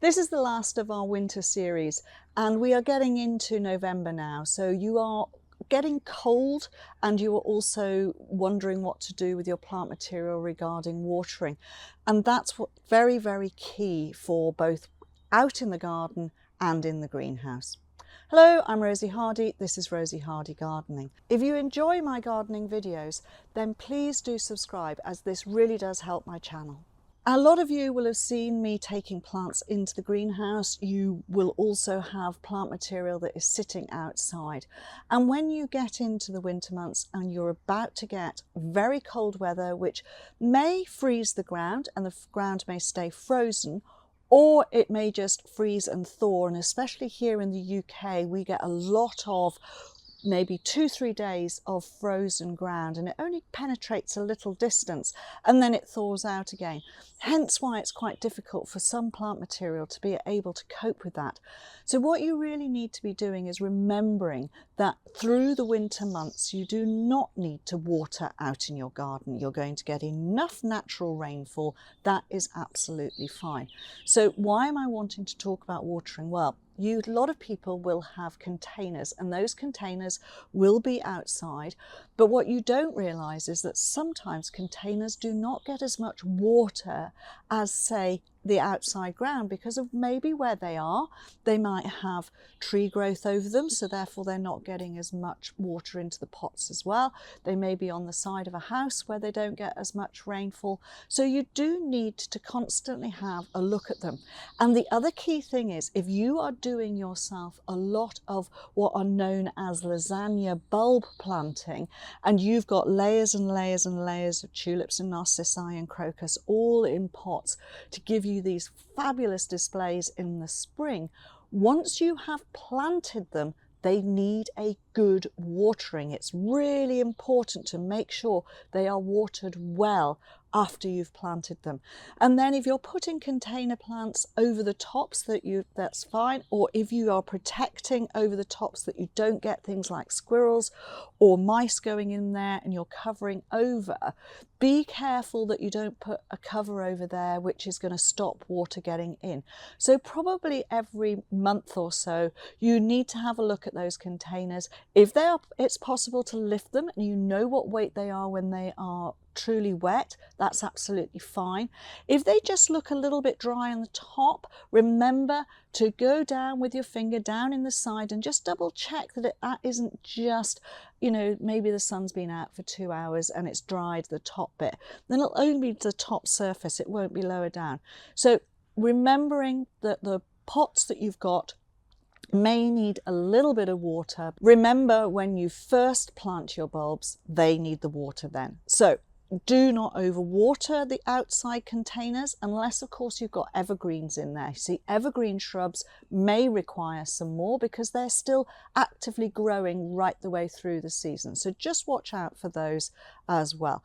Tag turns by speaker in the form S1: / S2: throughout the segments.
S1: This is the last of our winter series and we are getting into November now, so you are getting cold and you are also wondering what to do with your plant material regarding watering, and that's what very, very key for both out in the garden and in the greenhouse. Hello, I'm Rosy Hardy. This is Rosy Hardy Gardening. If you enjoy my gardening videos, then please do subscribe, as this really does help my channel. A lot of you will have seen me taking plants into the greenhouse. You will also have plant material that is sitting outside. And when you get into the winter months and you're about to get very cold weather, which may freeze the ground and the ground may stay frozen, or it may just freeze and thaw. And especially here in the UK, we get a lot of maybe 2-3 days of frozen ground, and it only penetrates a little distance and then it thaws out again. Hence why it's quite difficult for some plant material to be able to cope with that. So what you really need to be doing is remembering that through the winter months you do not need to water out in your garden. You're going to get enough natural rainfall. That is absolutely fine. So why am I wanting to talk about watering? Well, a lot of people will have containers, and those containers will be outside, but what you don't realize is that sometimes containers do not get as much water as, say, the outside ground, because of maybe where they are. They might have tree growth over them, so therefore they're not getting as much water into the pots as well. They may be on the side of a house where they don't get as much rainfall. So you do need to constantly have a look at them. And the other key thing is, if you are doing yourself a lot of what are known as lasagna bulb planting, and you've got layers and layers and layers of tulips and narcissi and crocus all in pots to give you these fabulous displays in the spring, once you have planted them, they need a good watering. It's really important to make sure they are watered well after you've planted them. And then if you're putting container plants over the tops, that's fine. Or if you are protecting over the tops that you don't get things like squirrels or mice going in there and you're covering over, be careful that you don't put a cover over there which is going to stop water getting in. So probably every month or so you need to have a look at those containers. If it's possible to lift them and you know what weight they are when they are truly wet, that's absolutely fine. If they just look a little bit dry on the top, remember to go down with your finger down in the side and just double check that that isn't just, maybe the sun's been out for 2 hours and it's dried the top bit. Then it'll only be the top surface, it won't be lower down. So remembering that the pots that you've got may need a little bit of water. Remember, when you first plant your bulbs, they need the water then. So do not overwater the outside containers, unless of course you've got evergreens in there. See, evergreen shrubs may require some more because they're still actively growing right the way through the season. So just watch out for those as well.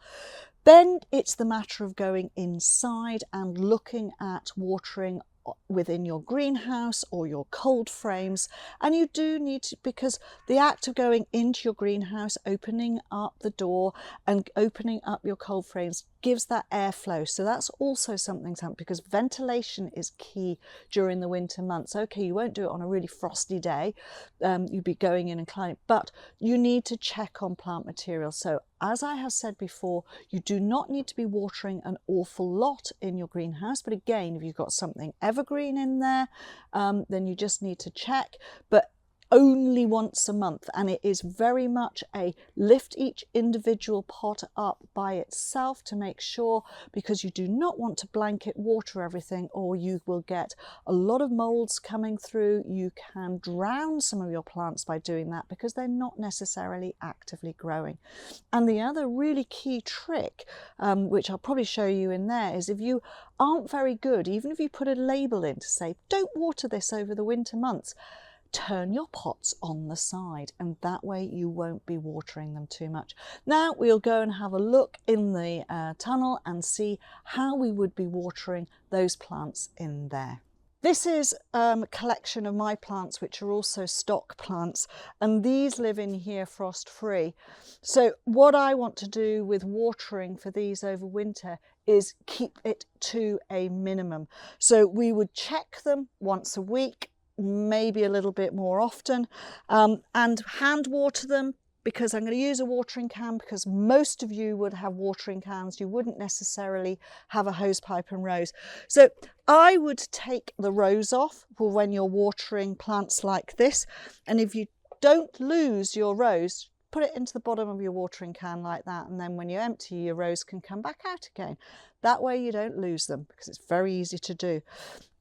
S1: Then it's the matter of going inside and looking at watering within your greenhouse or your cold frames. And you do need to, because the act of going into your greenhouse, opening up the door and opening up your cold frames gives that airflow. So that's also something to happen, because ventilation is key during the winter months. Okay, you won't do it on a really frosty day, you'd be going in and climbing, but you need to check on plant material. So as I have said before, you do not need to be watering an awful lot in your greenhouse, but again, if you've got something evergreen in there, then you just need to check, but only once a month. And it is very much a lift each individual pot up by itself to make sure, because you do not want to blanket water everything or you will get a lot of molds coming through. You can drown some of your plants by doing that because they're not necessarily actively growing. And the other really key trick, which I'll probably show you in there, is if you aren't very good, even if you put a label in to say don't water this over the winter months, turn your pots on the side, and that way you won't be watering them too much. Now we'll go and have a look in the tunnel and see how we would be watering those plants in there. This is a collection of my plants, which are also stock plants, and these live in here frost free. So what I want to do with watering for these over winter is keep it to a minimum. So we would check them once a week, maybe a little bit more often, and hand water them, because I'm going to use a watering can, because most of you would have watering cans. You wouldn't necessarily have a hose pipe and rose. So I would take the rose off for when you're watering plants like this. And if you don't lose your rose, put it into the bottom of your watering can like that. And then when you empty, your rose can come back out again. That way you don't lose them, because it's very easy to do.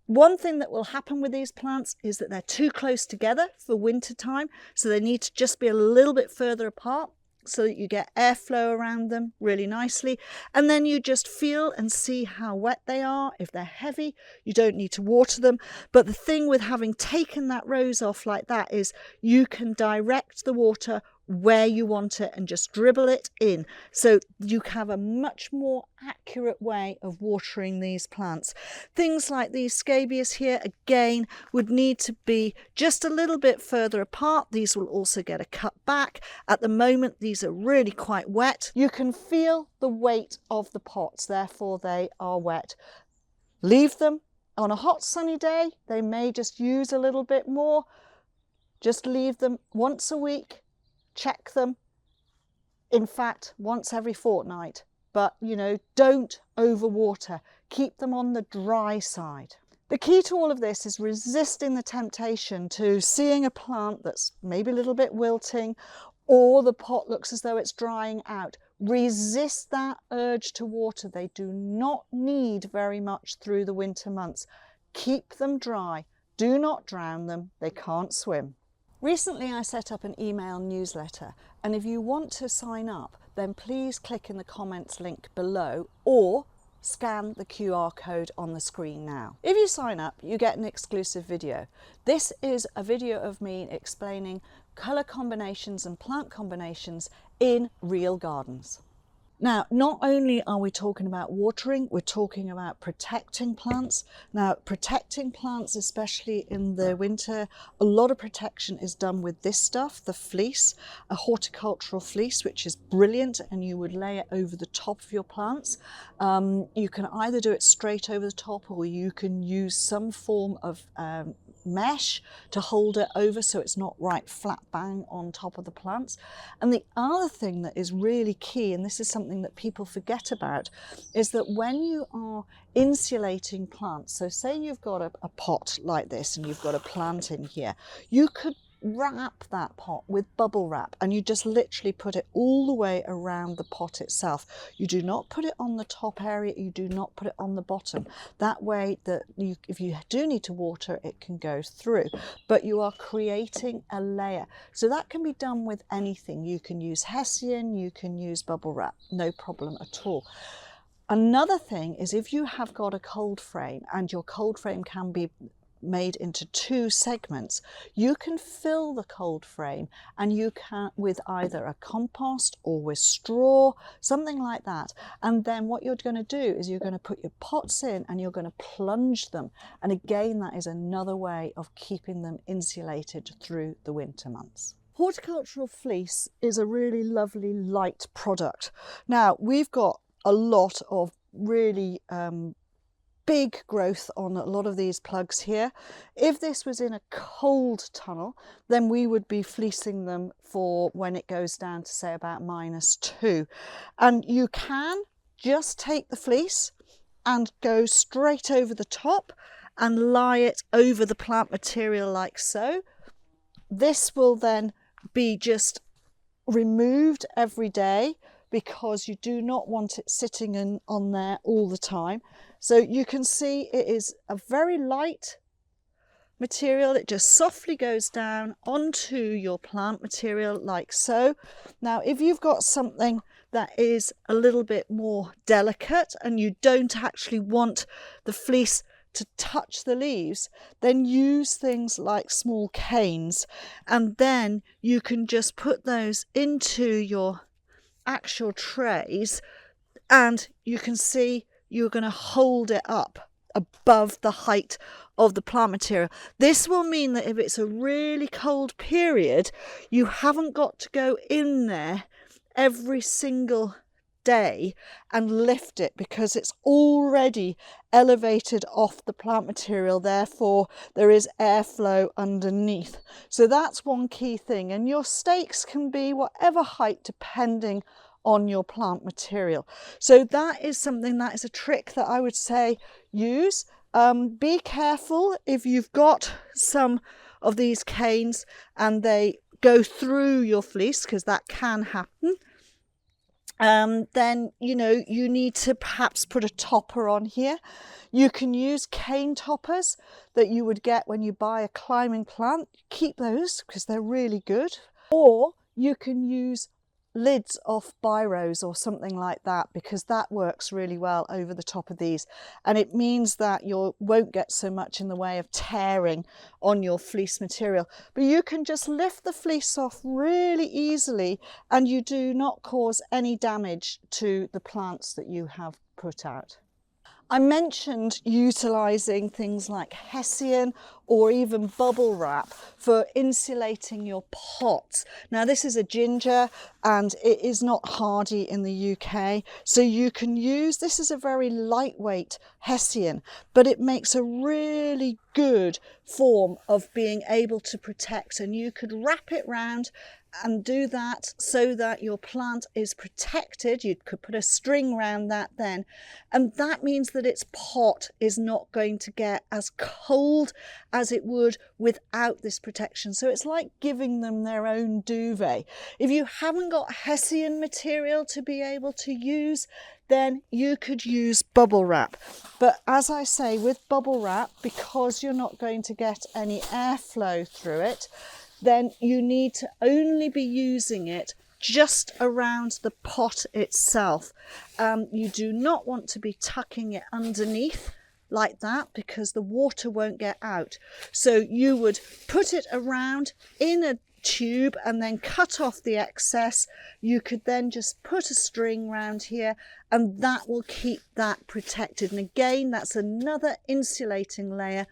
S1: One thing that will happen with these plants is that they're too close together for winter time, so they need to just be a little bit further apart so that you get airflow around them really nicely. And then you just feel and see how wet they are. If they're heavy, you don't need to water them. But the thing with having taken that rose off like that is you can direct the water where you want it and just dribble it in, so you have a much more accurate way of watering these plants. Things like these scabious here, again, would need to be just a little bit further apart. These will also get a cut back. At the moment, these are really quite wet. You can feel the weight of the pots, therefore they are wet. Leave them on a hot sunny day. They may just use a little bit more. Just leave them once a week. Check them, in fact, once every fortnight, but don't overwater. Keep them on the dry side. The key to all of this is resisting the temptation to seeing a plant that's maybe a little bit wilting, or the pot looks as though it's drying out. Resist that urge to water. They do not need very much through the winter months. Keep them dry. Do not drown them. They can't swim. Recently I set up an email newsletter, and if you want to sign up, then please click in the comments link below or scan the QR code on the screen now. If you sign up, you get an exclusive video. This is a video of me explaining colour combinations and plant combinations in real gardens. Now, not only are we talking about watering, we're talking about protecting plants. Now, protecting plants, especially in the winter, a lot of protection is done with this stuff, the fleece, a horticultural fleece, which is brilliant, and you would lay it over the top of your plants. You can either do it straight over the top, or you can use some form of mesh to hold it over so it's not right flat bang on top of the plants. And the other thing that is really key, and this is something that people forget about, is that when you are insulating plants, so say you've got a pot like this and you've got a plant in here, you could wrap that pot with bubble wrap, and you just literally put it all the way around the pot itself. You do not put it on the top area, you do not put it on the bottom. That way that if you do need to water, it can go through, but you are creating a layer. So that can be done with anything. You can use Hessian, you can use bubble wrap, no problem at all. Another thing is, if you have got a cold frame, and your cold frame can be made into two segments, you can fill the cold frame, and you can with either a compost or with straw, something like that. And then what you're going to do is you're going to put your pots in and you're going to plunge them. And again, that is another way of keeping them insulated through the winter months. Horticultural fleece is a really lovely light product. Now, we've got a lot of really big growth on a lot of these plugs here. If this was in a cold tunnel, then we would be fleecing them for when it goes down to say about -2. And you can just take the fleece and go straight over the top and lie it over the plant material like so. This will then be just removed every day, because you do not want it sitting on there all the time. So you can see it is a very light material. It just softly goes down onto your plant material like so. Now, if you've got something that is a little bit more delicate and you don't actually want the fleece to touch the leaves, then use things like small canes, and then you can just put those into your actual trays, and you can see you're going to hold it up above the height of the plant material. This will mean that if it's a really cold period, you haven't got to go in there every single day and lift it, because it's already elevated off the plant material, therefore there is airflow underneath. So that's one key thing, and your stakes can be whatever height depending on your plant material. So that is something, that is a trick that I would say use. Be careful if you've got some of these canes and they go through your fleece, because that can happen. Then, you know, you need to perhaps put a topper on here. You can use cane toppers that you would get when you buy a climbing plant. Keep those because they're really good. Or you can use lids off biros or something like that, because that works really well over the top of these, and it means that you won't get so much in the way of tearing on your fleece material. But you can just lift the fleece off really easily and you do not cause any damage to the plants that you have put out. I mentioned utilising things like Hessian or even bubble wrap for insulating your pots. Now this is a ginger and it is not hardy in the UK, so you can use, this is a very lightweight Hessian, but it makes a really good form of being able to protect, and you could wrap it round and do that so that your plant is protected. You could put a string around that then, and that means that its pot is not going to get as cold as it would without this protection. So it's like giving them their own duvet. If you haven't got Hessian material to be able to use, then you could use bubble wrap. But as I say, with bubble wrap, because you're not going to get any airflow through it, then you need to only be using it just around the pot itself. You do not want to be tucking it underneath like that, because the water won't get out. So you would put it around in a tube and then cut off the excess. You could then just put a string around here and that will keep that protected. And again, that's another insulating layer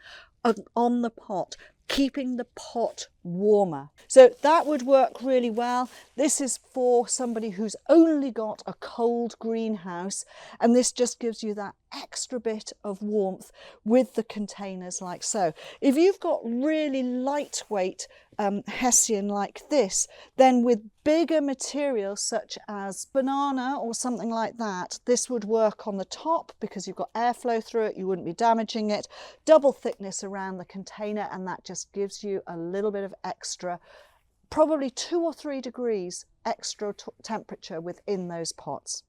S1: on the pot, keeping the pot warmer. So that would work really well. This is for somebody who's only got a cold greenhouse, and this just gives you that extra bit of warmth with the containers like so. If you've got really lightweight Hessian like this, then with bigger materials such as banana or something like that, this would work on the top because you've got airflow through it, you wouldn't be damaging it. Double thickness around the container, and that just gives you a little bit of extra, probably 2 or 3 degrees extra temperature within those pots.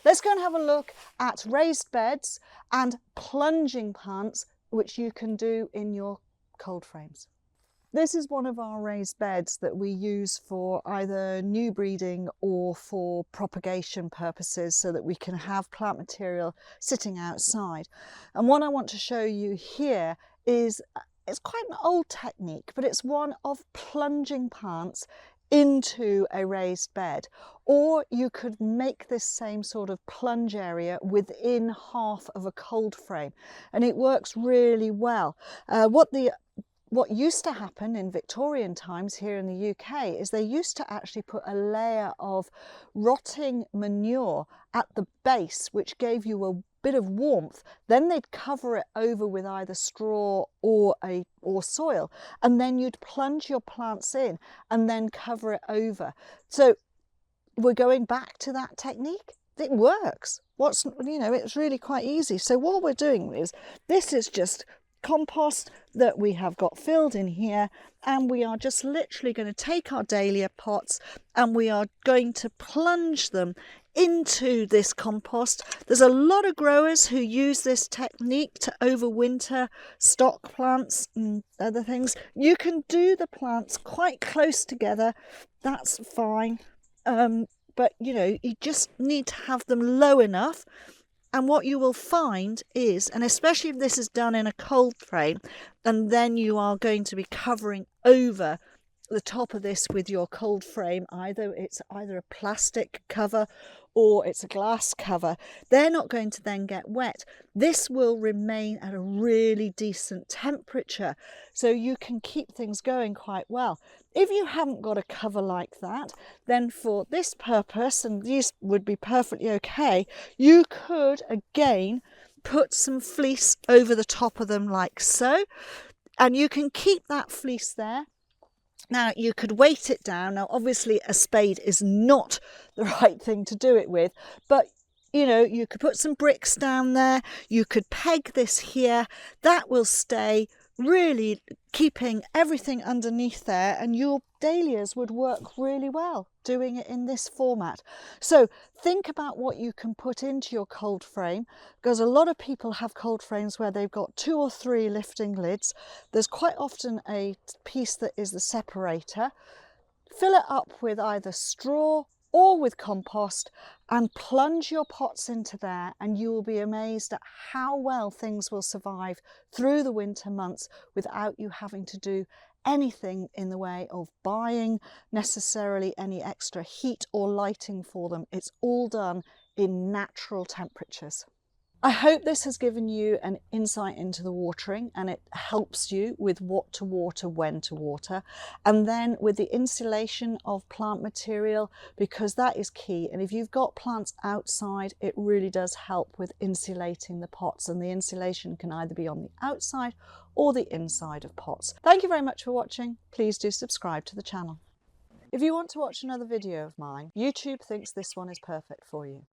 S1: Let's go and have a look at raised beds and plunging plants, which you can do in your cold frames. This is one of our raised beds that we use for either new breeding or for propagation purposes, so that we can have plant material sitting outside. And what I want to show you here is, it's quite an old technique, but it's one of plunging plants into a raised bed. Or you could make this same sort of plunge area within half of a cold frame, and it works really well. What used to happen in Victorian times here in the UK is they used to actually put a layer of rotting manure at the base, which gave you a bit of warmth. Then they'd cover it over with either straw or soil, and then you'd plunge your plants in and then cover it over. So we're going back to that technique. It works. It's really quite easy. So what we're doing is, this is just compost that we have got filled in here, and we are just literally going to take our dahlia pots and we are going to plunge them into this compost. There's a lot of growers who use this technique to overwinter stock plants and other things. You can do the plants quite close together, that's fine, but you just need to have them low enough. And what you will find is, and especially if this is done in a cold frame, and then you are going to be covering over the top of this with your cold frame, it's either a plastic cover or it's a glass cover, they're not going to then get wet. This will remain at a really decent temperature, so you can keep things going quite well. If you haven't got a cover like that, then for this purpose, and these would be perfectly okay, you could again put some fleece over the top of them like so, and you can keep that fleece there. Now you could weight it down. Now obviously a spade is not the right thing to do it with, but you know, you could put some bricks down there, you could peg this here, that will stay, really keeping everything underneath there, and your dahlias would work really well doing it in this format. So think about what you can put into your cold frame, because a lot of people have cold frames where they've got 2 or 3 lifting lids. There's quite often a piece that is the separator. Fill it up with either straw or with compost and plunge your pots into there, and you will be amazed at how well things will survive through the winter months without you having to do anything in the way of buying necessarily any extra heat or lighting for them. It's all done in natural temperatures. I hope this has given you an insight into the watering, and it helps you with what to water, when to water, and then with the insulation of plant material, because that is key. And if you've got plants outside, it really does help with insulating the pots, and the insulation can either be on the outside or the inside of pots. Thank you very much for watching. Please do subscribe to the channel. If you want to watch another video of mine, YouTube thinks this one is perfect for you.